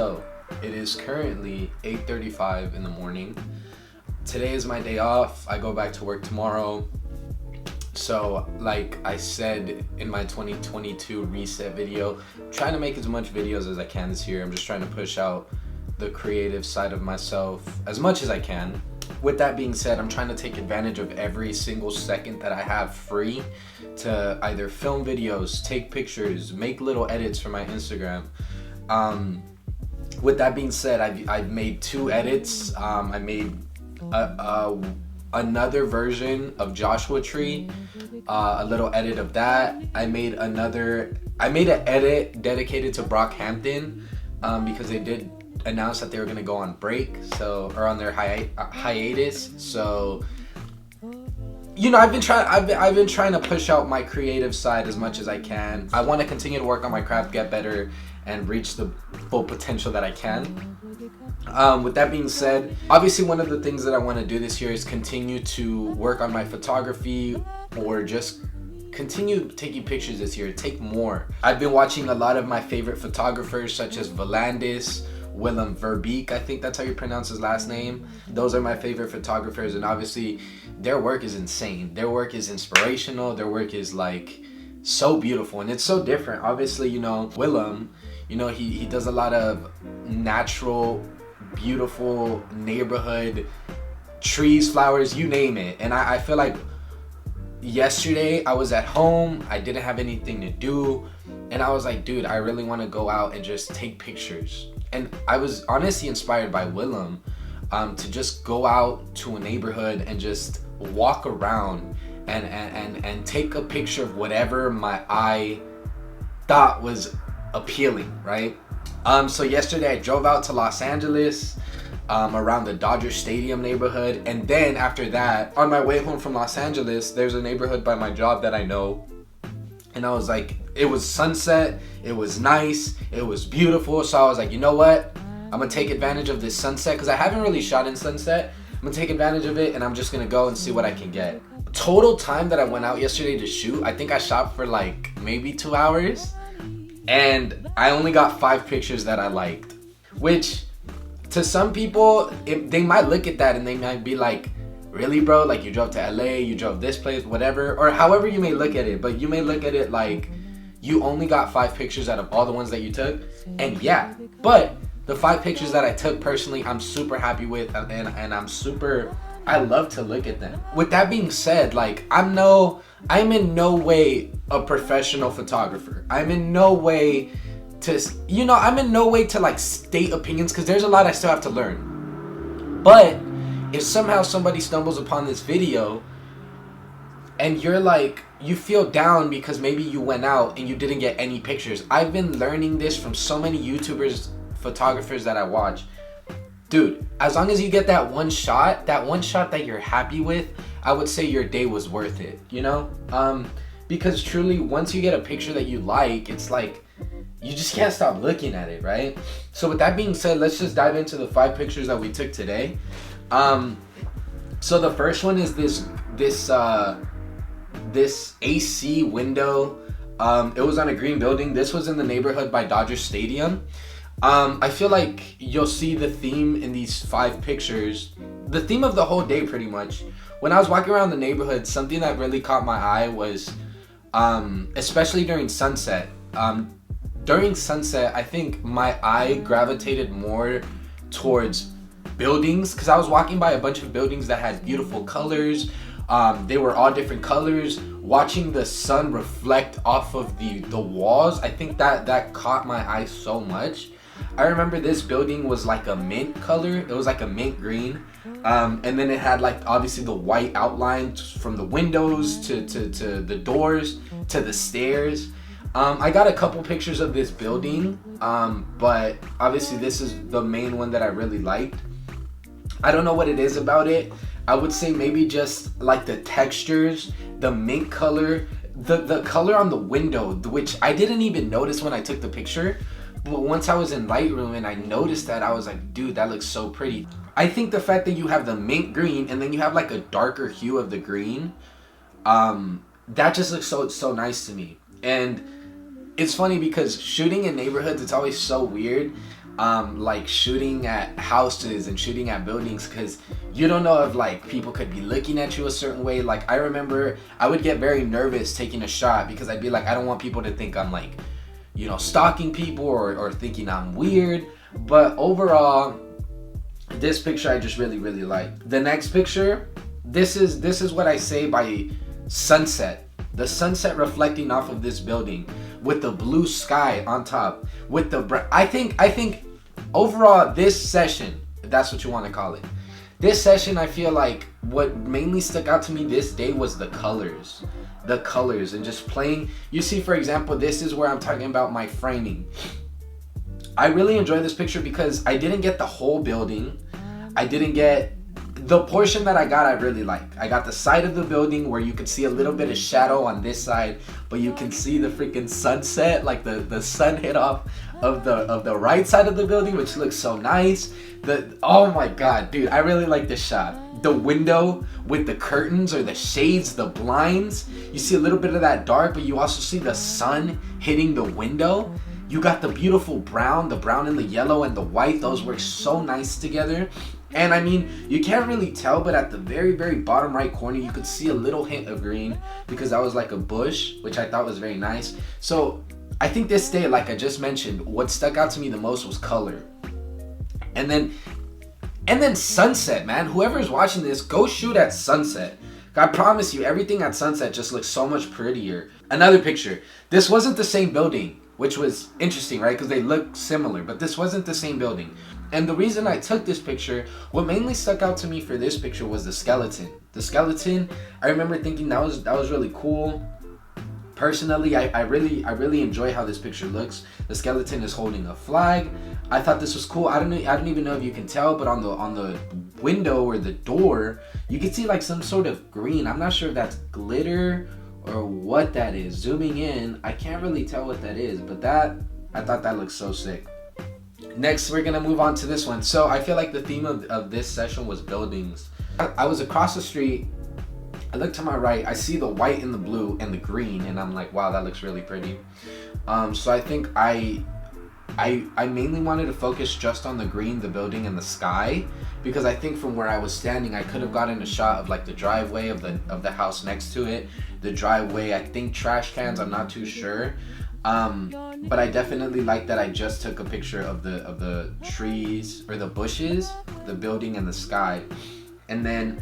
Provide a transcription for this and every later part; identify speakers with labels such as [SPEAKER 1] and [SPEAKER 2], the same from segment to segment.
[SPEAKER 1] So, it is currently 8:35 in the morning. Today is my day off. I go back to work tomorrow. So, like I said in my 2022 reset video, I'm trying to make as much videos as I can this year. I'm just trying to push out the creative side of myself as much as I can. With that being said, I'm trying to take advantage of every single second that I have free to either film videos, take pictures, make little edits for my Instagram. With that being said, I've made 2 edits. I made another version of Joshua Tree, a little edit of that. I made an edit dedicated to Brockhampton because they did announce that they were gonna go on break, or on their hiatus. So, I've been trying to push out my creative side as much as I can. I want to continue to work on my craft, get better, and reach the full potential that I can. With that being said, obviously one of the things that I want to do this year is continue to work on my photography, or just continue taking pictures this year, take more. I've been watching a lot of my favorite photographers such as Volandis, Willem Verbeek, I think that's how you pronounce his last name. Those are my favorite photographers, and obviously their work is insane. Their work is inspirational. Their work is like so beautiful, and it's so different. Obviously, Willem, he does a lot of natural, beautiful neighborhood trees, flowers, you name it. And I feel like yesterday I was at home, I didn't have anything to do, and I was like, dude, I really want to go out and just take pictures. And I was honestly inspired by Willem to just go out to a neighborhood and just walk around and take a picture of whatever my eye thought was appealing, right? So yesterday I drove out to Los Angeles, around the Dodger Stadium neighborhood, and then after that, on my way home from Los Angeles, there's a neighborhood by my job that I know, and I was like, it was sunset, it was nice, it was beautiful, so I was like, you know what, I'm gonna take advantage of this sunset, because I haven't really shot in sunset. I'm gonna take advantage of it, and I'm just gonna go and see what I can get. Total time that I went out yesterday to shoot, I think I shot for like maybe 2 hours, and I only got 5 pictures that I liked, which to some people, they might look at that and they might be like, really, bro? Like, you drove to LA, you drove this place, whatever, or however you may look at it, but you may look at it like you only got 5 pictures out of all the ones that you took. And yeah, but the 5 pictures that I took personally, I'm super happy with, and I love to look at them. With that being said, like, I'm in no way a professional photographer. I'm in no way to like state opinions, because there's a lot I still have to learn. But if somehow somebody stumbles upon this video and you're like, you feel down because maybe you went out and you didn't get any pictures. I've been learning this from so many YouTubers, photographers that I watch. Dude, as long as you get that one shot that you're happy with, I would say your day was worth it, because truly, once you get a picture that you like, it's like, you just can't stop looking at it, right? So with that being said, let's just dive into the 5 pictures that we took today. So the first one is this AC window. It was on a green building. This was in the neighborhood by Dodger Stadium. I feel like you'll see the theme in these 5 pictures, the theme of the whole day pretty much. When I was walking around the neighborhood, something that really caught my eye was, especially during sunset. During sunset, I think my eye gravitated more towards buildings, because I was walking by a bunch of buildings that had beautiful colors. They were all different colors. Watching the sun reflect off of the walls, I think that caught my eye so much. I remember this building was like a mint color. It was like a mint green. And then it had like obviously the white outlines from the windows to the doors to the stairs. I got a couple pictures of this building, but obviously this is the main one that I really liked. I don't know what it is about it. I would say maybe just like the textures, the mint color, the color on the window, which I didn't even notice when I took the picture. But once I was in Lightroom and I noticed that, I was like, dude, that looks so pretty. I think the fact that you have the mint green and then you have like a darker hue of the green, that just looks so nice to me. And it's funny because shooting in neighborhoods, it's always so weird. like shooting at houses and shooting at buildings, because you don't know if like people could be looking at you a certain way. Like I remember I would get very nervous taking a shot because I'd be like, I don't want people to think I'm like, you know, stalking people or thinking I'm weird. But overall, this picture I just really like. The next picture, this is what I say by sunset. The sunset reflecting off of this building with the blue sky on top with the I think overall this session, if that's what you want to call it, this session, I feel like what mainly stuck out to me this day was the colors and just playing. You see, for example, this is where I'm talking about my framing. I really enjoy this picture because I didn't get the whole building. I didn't get the portion that I got. I really like. I got the side of the building where you could see a little bit of shadow on this side, but you can see the freaking sunset, like the sun hit off of the right side of the building, which looks so nice. Oh my god, dude, I really like this shot. The window with the curtains or the shades, the blinds, you see a little bit of that dark, but you also see the sun hitting the window. You got the beautiful brown, the brown and the yellow and the white. Those work so nice together. And I mean, you can't really tell, but at the very bottom right corner, you could see a little hint of green because that was like a bush, which I thought was very nice. So I think this day, like I just mentioned, what stuck out to me the most was color. And then sunset, man. Whoever's watching this, go shoot at sunset. I promise you, everything at sunset just looks so much prettier. Another picture. This wasn't the same building, which was interesting, right? Because they look similar, but this wasn't the same building. And the reason I took this picture, what mainly stuck out to me for this picture was the skeleton. The skeleton, I remember thinking that was really cool. Personally, I really enjoy how this picture looks. The skeleton is holding a flag. I thought this was cool. I don't even know if you can tell, but on the window or the door, you can see like some sort of green. I'm not sure if that's glitter or what that is. Zooming in, I can't really tell what that is, but I thought that looked so sick. Next, we're gonna move on to this one. So I feel like the theme of this session was buildings. I was across the street. I look to my right. I see the white and the blue and the green, and I'm like, wow, that looks really pretty. So I think I mainly wanted to focus just on the green, the building, and the sky, because I think from where I was standing, I could have gotten a shot of like the driveway of the house next to it, the driveway. I think trash cans. I'm not too sure. But I definitely like that I just took a picture of the trees or the bushes, the building, and the sky. And then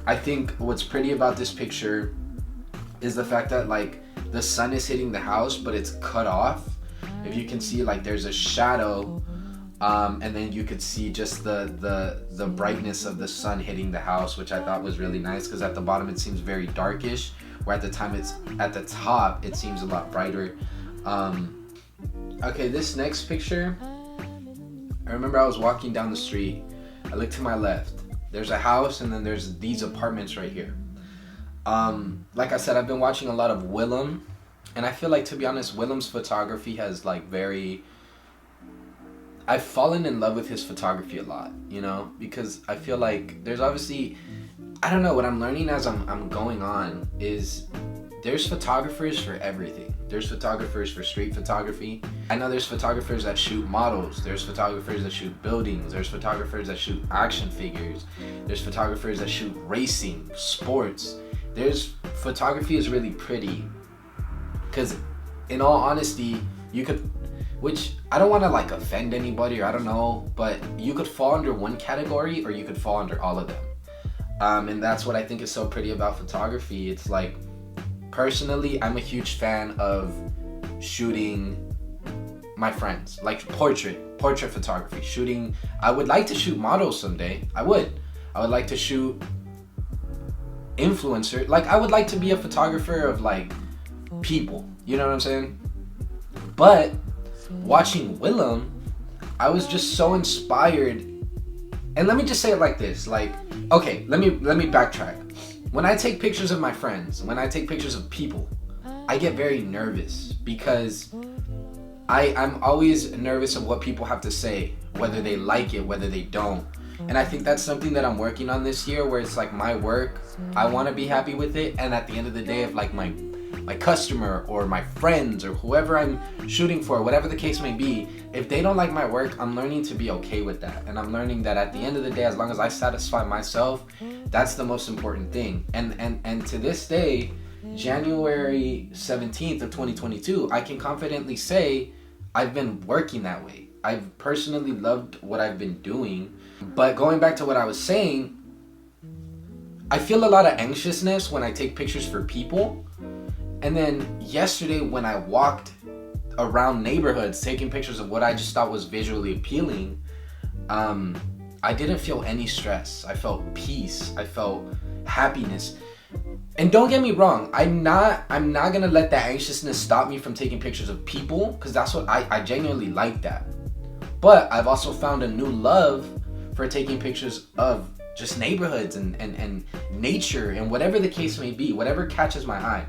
[SPEAKER 1] I think what's pretty about this picture is the fact that like the sun is hitting the house, but it's cut off. If you can see, like there's a shadow, and then you could see just the brightness of the sun hitting the house, which I thought was really nice, because at the bottom it seems very darkish, where at the top it seems a lot brighter. Okay, this next picture, I remember I was walking down the street. I looked to my left. There's a house, and then there's these apartments right here. Like I said, I've been watching a lot of Willem, and I feel like, to be honest, Willem's photography has like I've fallen in love with his photography a lot, you know, because I feel like there's obviously, I don't know, what I'm learning as I'm going on is there's photographers for everything. There's photographers for street photography. I know there's photographers that shoot models. There's photographers that shoot buildings. There's photographers that shoot action figures. There's photographers that shoot racing, sports. Photography is really pretty. Because in all honesty, you could, which I don't want to like offend anybody, or I don't know, but you could fall under one category or you could fall under all of them. And that's what I think is so pretty about photography. It's like, personally, I'm a huge fan of shooting my friends, like portrait photography, shooting. I would like to shoot models someday. I would like to shoot influencer. Like, I would like to be a photographer of like people, you know what I'm saying? But watching Willem, I was just so inspired. And let me just say it like this, like, okay, let me backtrack. When I take pictures of my friends, when I take pictures of people, I get very nervous because I'm always nervous of what people have to say, whether they like it, whether they don't. And I think that's something that I'm working on this year, where it's like my work, I want to be happy with it. And at the end of the day, if like my my customer or my friends or whoever I'm shooting for, whatever the case may be, if they don't like my work, I'm learning to be okay with that. And I'm learning that at the end of the day, as long as I satisfy myself, that's the most important thing. And to this day, January 17th of 2022, I can confidently say I've been working that way. I've personally loved what I've been doing. But going back to what I was saying, I feel a lot of anxiousness when I take pictures for people. And then yesterday when I walked around neighborhoods taking pictures of what I just thought was visually appealing, I didn't feel any stress. I felt peace. I felt happiness. And don't get me wrong, I'm not gonna let that anxiousness stop me from taking pictures of people, because that's what I genuinely like that. But I've also found a new love for taking pictures of just neighborhoods and nature and whatever the case may be, whatever catches my eye.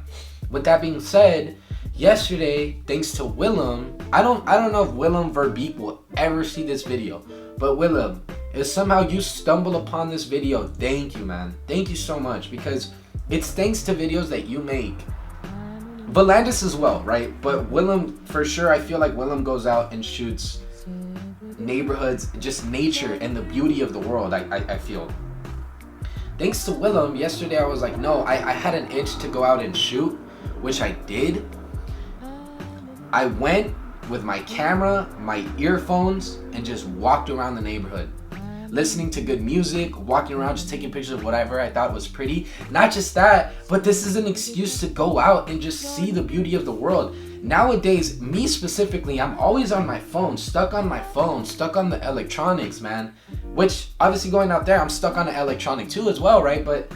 [SPEAKER 1] With that being said, yesterday, thanks to Willem, I don't know if Willem Verbeek will ever see this video, but Willem, if somehow you stumble upon this video, thank you, man. Thank you so much, because it's thanks to videos that you make. Volandis as well, right? But Willem, for sure, I feel like Willem goes out and shoots neighborhoods, just nature and the beauty of the world, I feel. Thanks to Willem, yesterday I was like, no, I had an itch to go out and shoot, which I did. I went with my camera, my earphones, and just walked around the neighborhood, listening to good music, walking around, just taking pictures of whatever I thought was pretty. Not just that, but this is an excuse to go out and just see the beauty of the world. Nowadays, me specifically, I'm always on my phone, stuck on the electronics, man. Which, obviously going out there, I'm stuck on the electronic too as well, right? But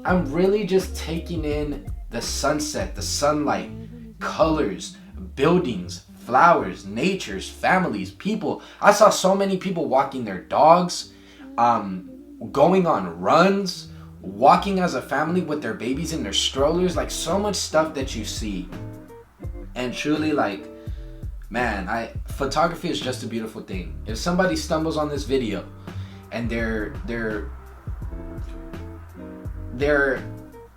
[SPEAKER 1] I'm really just taking in the sunset, the sunlight, colors, buildings, flowers, natures, families, people. I saw so many people walking their dogs, going on runs, walking as a family with their babies in their strollers. Like, so much stuff that you see. And truly, like, man, photography is just a beautiful thing. If somebody stumbles on this video and they're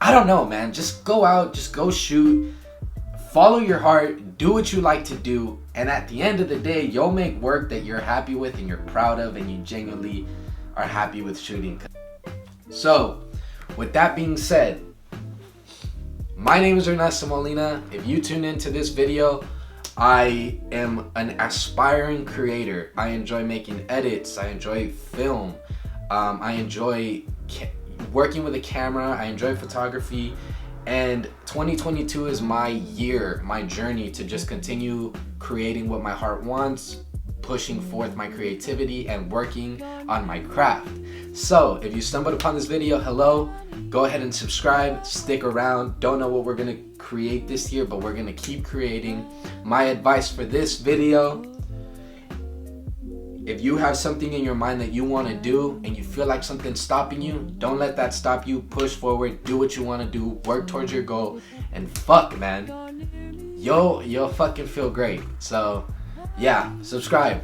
[SPEAKER 1] I don't know, man, just go out, just go shoot, follow your heart, do what you like to do, and at the end of the day, you'll make work that you're happy with and you're proud of and you genuinely are happy with shooting. So, with that being said, my name is Ernesto Molina. If you tune into this video, I am an aspiring creator. I enjoy making edits. I enjoy film. I enjoy working with a camera. I enjoy photography. And 2022 is my year, my journey to just continue creating what my heart wants, pushing forth my creativity and working on my craft. So if you stumbled upon this video, hello, go ahead and subscribe, stick around. Don't know what we're gonna create this year, but we're gonna keep creating. My advice for this video: if you have something in your mind that you want to do and you feel like something's stopping you, don't let that stop you. Push forward, do what you want to do, work towards your goal, and fuck, man, you'll fucking feel great. So yeah, subscribe.